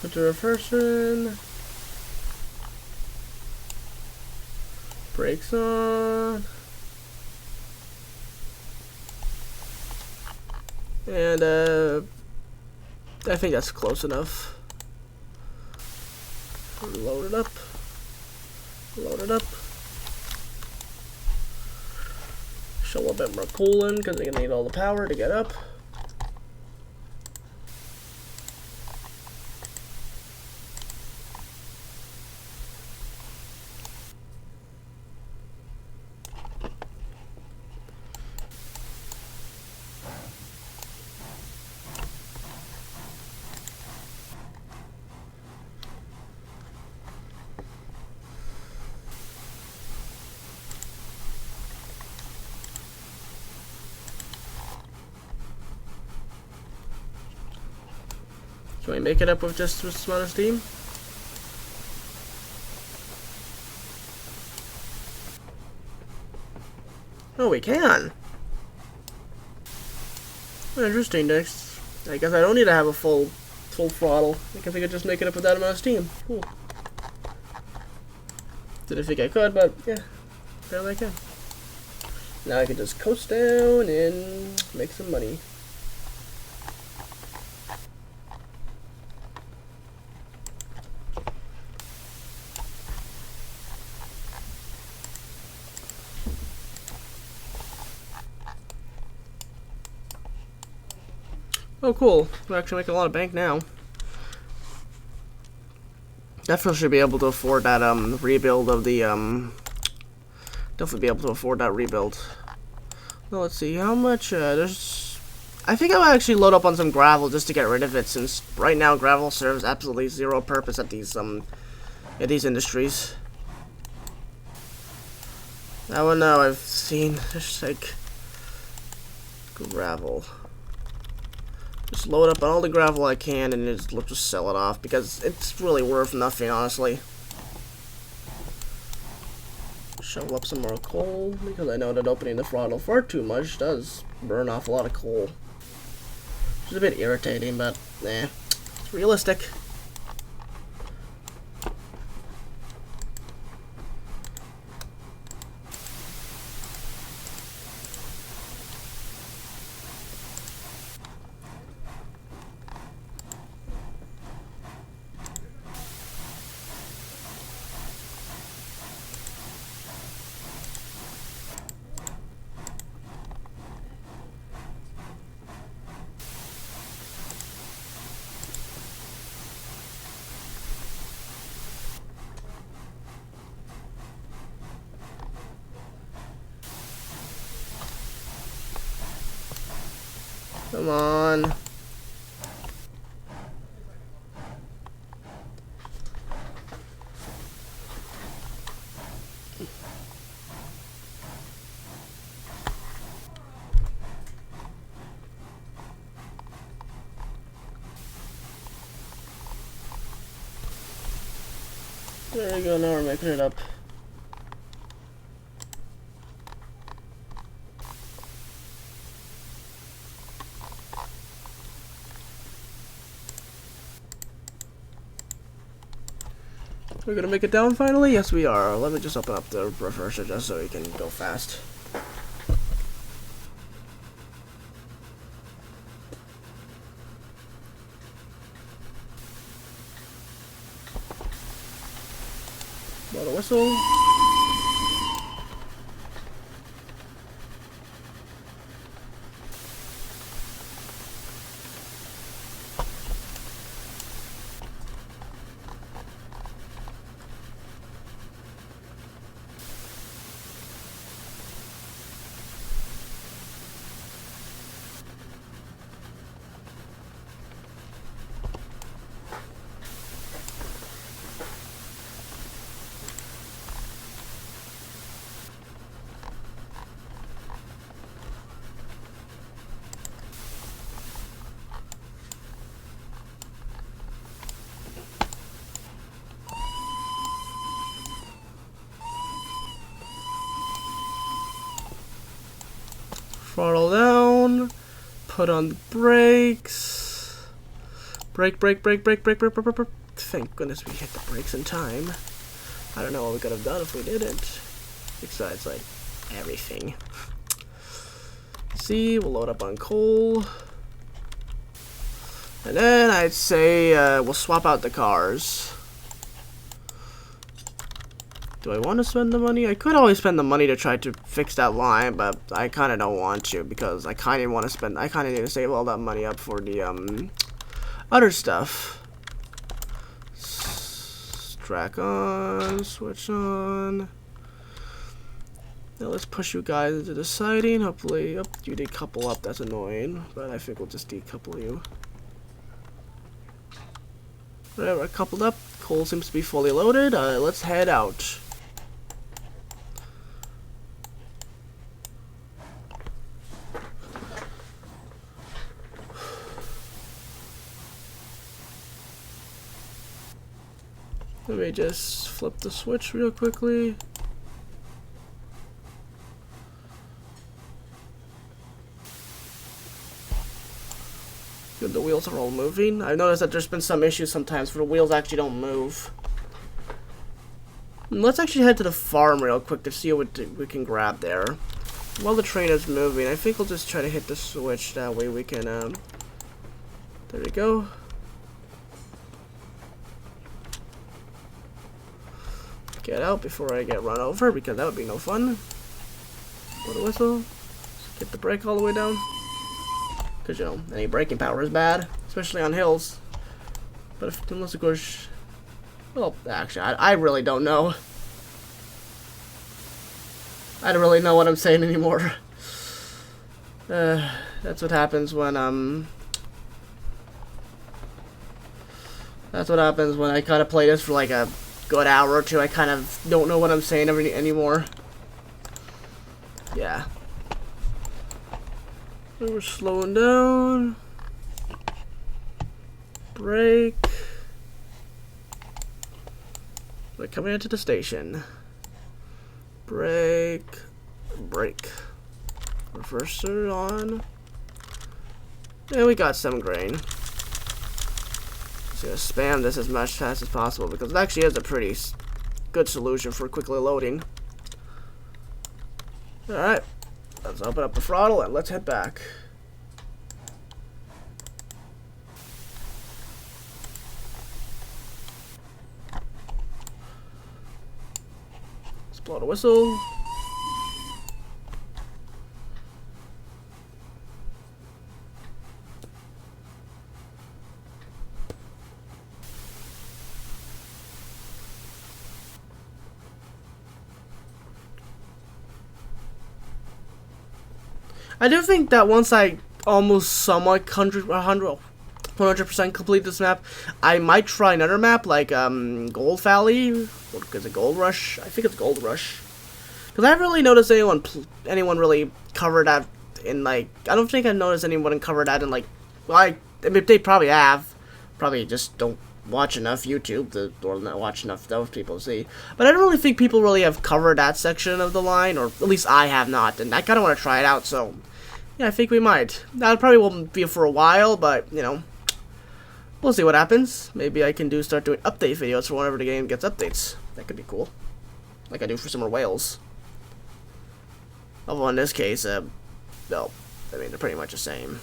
Put the reverser in. Brakes on. And I think that's close enough. Load it up. Load it up. Show a bit more coal in because they're gonna need all the power to get up. Can we make it up with just a amount of steam? Oh, we can. Interesting. Next, I guess I don't need to have a full throttle. I guess I could just make it up with that amount of steam. Cool. Didn't think I could, but yeah, apparently I can. Now I can just coast down and make some money. Oh, cool. We're actually making a lot of bank now. Definitely should be able to afford that, rebuild of the, Definitely be able to afford that rebuild. Well, let's see, how much, there's... I think I'll actually load up on some gravel just to get rid of it, since right now gravel serves absolutely zero purpose at these, Yeah, these industries. That one now I've seen. There's like gravel. Just load up on all the gravel I can and just sell it off because it's really worth nothing, honestly. Shovel up some more coal because I know that opening the throttle far too much does burn off a lot of coal. Which is a bit irritating, but it's realistic. Come on. There we go, now we're making it up. We're gonna make it down finally? Yes, we are. Let me just open up the reverser just so we can go fast. Blow the whistle. Throttle down, put on the brakes, brake. Thank goodness we hit the brakes in time. I don't know what we could have done if we didn't, besides like everything. See, we'll load up on coal, and then I'd say we'll swap out the cars. Do I want to spend the money? I could always spend the money to try to fix that line, but I kind of don't want to because I kind of want to spend. I kind of need to save all that money up for the other stuff. Track on, switch on. Now let's push you guys into the siding. Hopefully, oh, you did couple up. That's annoying, but I think we'll just decouple you. Alright, we're coupled up. Coal seems to be fully loaded. Let's head out. Let me just flip the switch real quickly. Good, the wheels are all moving. I've noticed that there's been some issues sometimes where the wheels actually don't move. Let's actually head to the farm real quick to see what we can grab there. While the train is moving, I think we'll just try to hit the switch. That way we can, there we go. Get out before I get run over, because that would be no fun. Blow the whistle. Get the brake all the way down. Because, you know, any braking power is bad, especially on hills. But if, unless, of course... Well, actually, I really don't know. I don't really know what I'm saying anymore. That's what happens when, That's what happens when I kind of play this for, like, a good hour or two, I kind of don't know what I'm saying anymore. Yeah. We're slowing down. Brake. We're coming into the station. Brake. Brake. Reverser on. Yeah, we got some grain. Just gonna spam this as much fast as possible because it actually is a pretty good solution for quickly loading. Alright, let's open up the throttle and let's head back. Let's blow the whistle. I do think that once I almost somewhat 100% complete this map, I might try another map like Gold Valley. Is it Gold Rush? I think it's Gold Rush. Because I haven't really noticed anyone really cover that in like. I don't think I've noticed anyone cover that in like. Well, I mean, they probably have. Probably just don't watch enough YouTube or not watch enough those people see. But I don't really think people really have covered that section of the line, or at least I have not. And I kind of want to try it out, so. Yeah, I think we might. That probably won't be for a while, but, you know, we'll see what happens. Maybe I can start doing update videos for whenever the game gets updates. That could be cool. Like I do for Summer Wales. Although in this case, no. I mean, they're pretty much the same.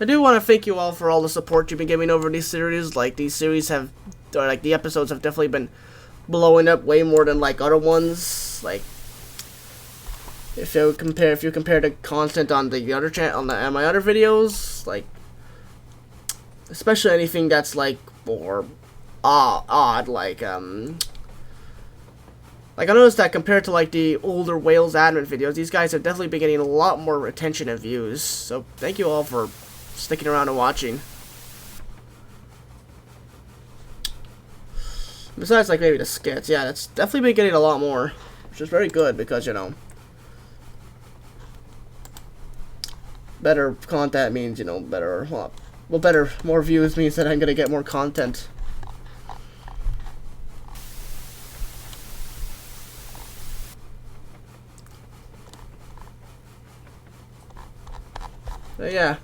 I do want to thank you all for all the support you've been giving over these series. Like, these series have, or like, the episodes have definitely been blowing up way more than, like, other ones. Like, if you compare the content on the other channel, on my other videos, like, especially anything that's, like, more odd, like, I noticed that compared to, like, the older Wales admin videos, these guys have definitely been getting a lot more attention and views. So, thank you all for sticking around and watching. Besides, like, maybe the skits, yeah, that's definitely been getting a lot more, which is very good because, you know, better content means, you know, better, well, more views means that I'm gonna get more content. So, yeah.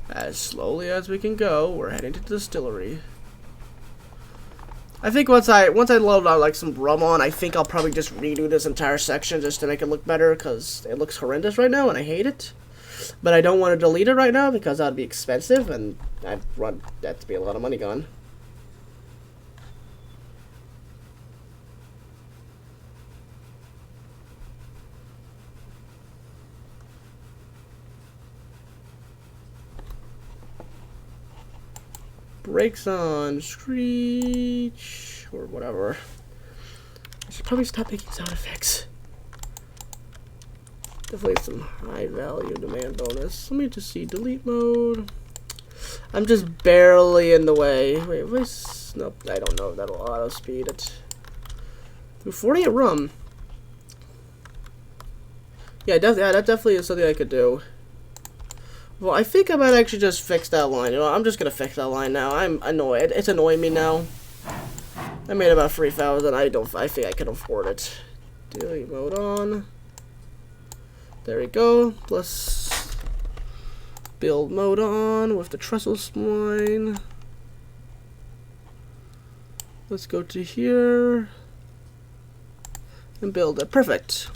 As slowly as we can go, we're heading to the distillery. I think once I load out like some rum on, I think I'll probably just redo this entire section just to make it look better because it looks horrendous right now and I hate it. But I don't want to delete it right now because that'd be expensive and that'd be a lot of money gone. Brakes on, screech, or whatever. I should probably stop making sound effects. Definitely some high value demand bonus. Let me just see, delete mode. I'm just barely in the way. Wait, nope, I don't know if that'll auto speed it. Ooh, 48 rum. Yeah, that definitely is something I could do. Well, I think I might actually just fix that line. You know, I'm just gonna fix that line now. I'm annoyed. It's annoying me now. I made about 3,000. I think I can afford it. Delete mode on. There we go. Plus build mode on with the trestle spline. Let's go to here and build it. Perfect.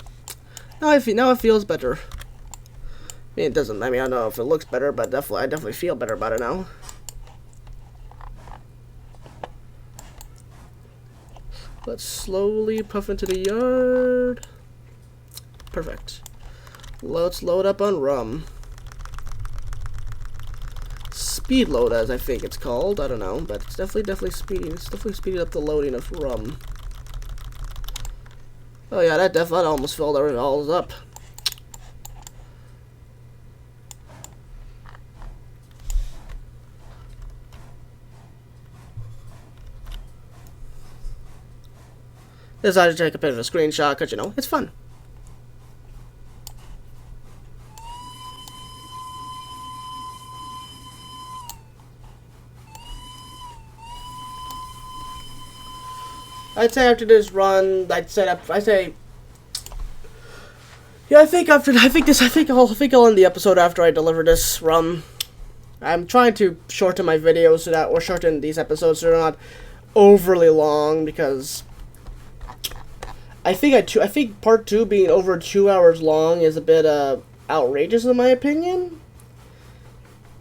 Now it feels better. I mean, it doesn't. I mean, I don't know if it looks better, but I definitely feel better about it now. Let's slowly puff into the yard. Perfect. Let's load up on rum. Speed load, as I think it's called. I don't know, but it's definitely speeding. It's definitely speeding up the loading of rum. Oh yeah, that definitely almost filled it all up. Decided to take a bit of a screenshot because, you know, it's fun. I'd say after this run, yeah, I think I'll end the episode after I deliver this run. I'm trying to shorten my videos or shorten these episodes so they're not overly long, because I think part 2 being over 2 hours long is a bit outrageous in my opinion,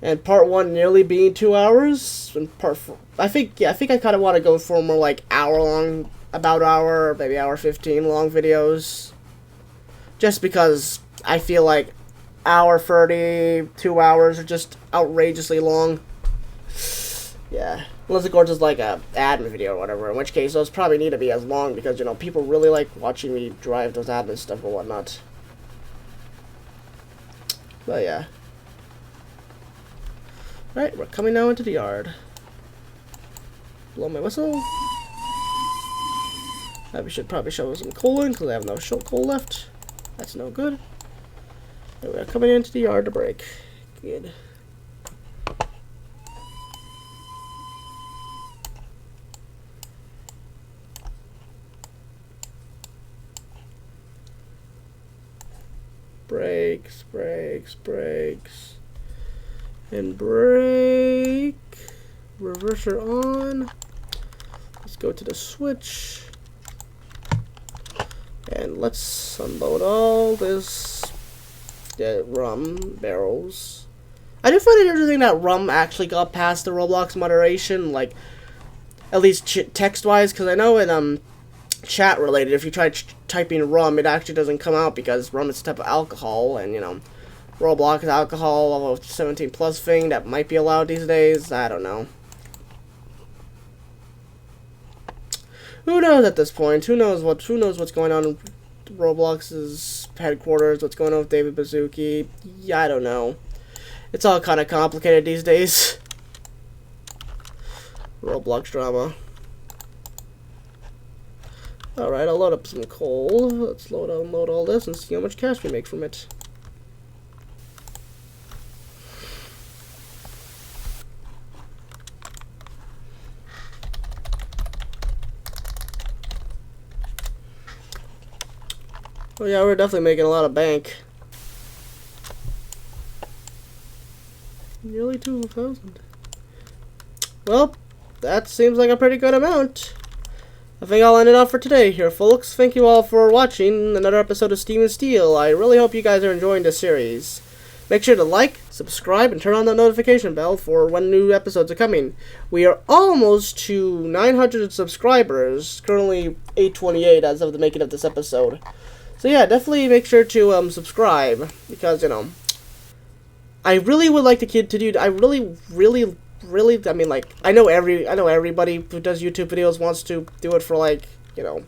and part 1 nearly being 2 hours, and part 4, I think I kind of want to go for more like hour long, about hour, maybe hour 15 long videos, just because I feel like hour 30, 2 hours are just outrageously long. Yeah. Unless of course it's like a admin video or whatever, in which case those probably need to be as long because, you know, people really like watching me drive those admin stuff or whatnot. But yeah. Alright, we're coming now into the yard. Blow my whistle. We should probably shovel some coal in because I have no coal left. That's no good. And we're coming into the yard to break. Good. Brakes, brakes, brakes. And brake. Reverser on. Let's go to the switch. And let's unload all this rum barrels. I do find it interesting that rum actually got past the Roblox moderation, like, at least text-wise, because I know in chat related, if you try typing rum, it actually doesn't come out because rum is a type of alcohol, and, you know, Roblox is alcohol, a 17 plus thing that might be allowed these days. I don't know. Who knows at this point? Who knows what's going on in Roblox's headquarters? What's going on with David Baszucki? Yeah, I don't know. It's all kind of complicated these days. Roblox drama. Alright, I'll load up some coal. Let's unload all this and see how much cash we make from it. Oh yeah, we're definitely making a lot of bank. Nearly 2,000. Well, that seems like a pretty good amount. I think I'll end it off for today here, folks. Thank you all for watching another episode of Steam and Steel. I really hope you guys are enjoying this series. Make sure to like, subscribe, and turn on that notification bell for when new episodes are coming. We are almost to 900 subscribers, currently 828 as of the making of this episode. So yeah, definitely make sure to subscribe, because, you know, I really would like to do. I really, I mean, like, I know everybody who does YouTube videos wants to do it for, like, you know,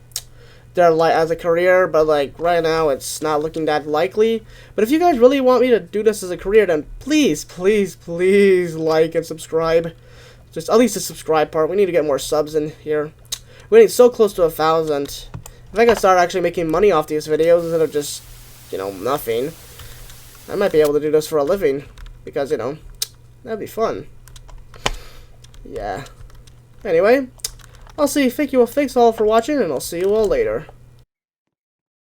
their as a career, but like right now it's not looking that likely. But if you guys really want me to do this as a career, then please, please, please like and subscribe. Just at least the subscribe part. We need to get more subs in here. We're getting so close to 1,000. If I can start actually making money off these videos instead of just, you know, nothing, I might be able to do this for a living, because, you know, that'd be fun. Yeah. Anyway, thanks all for watching, and I'll see you all later.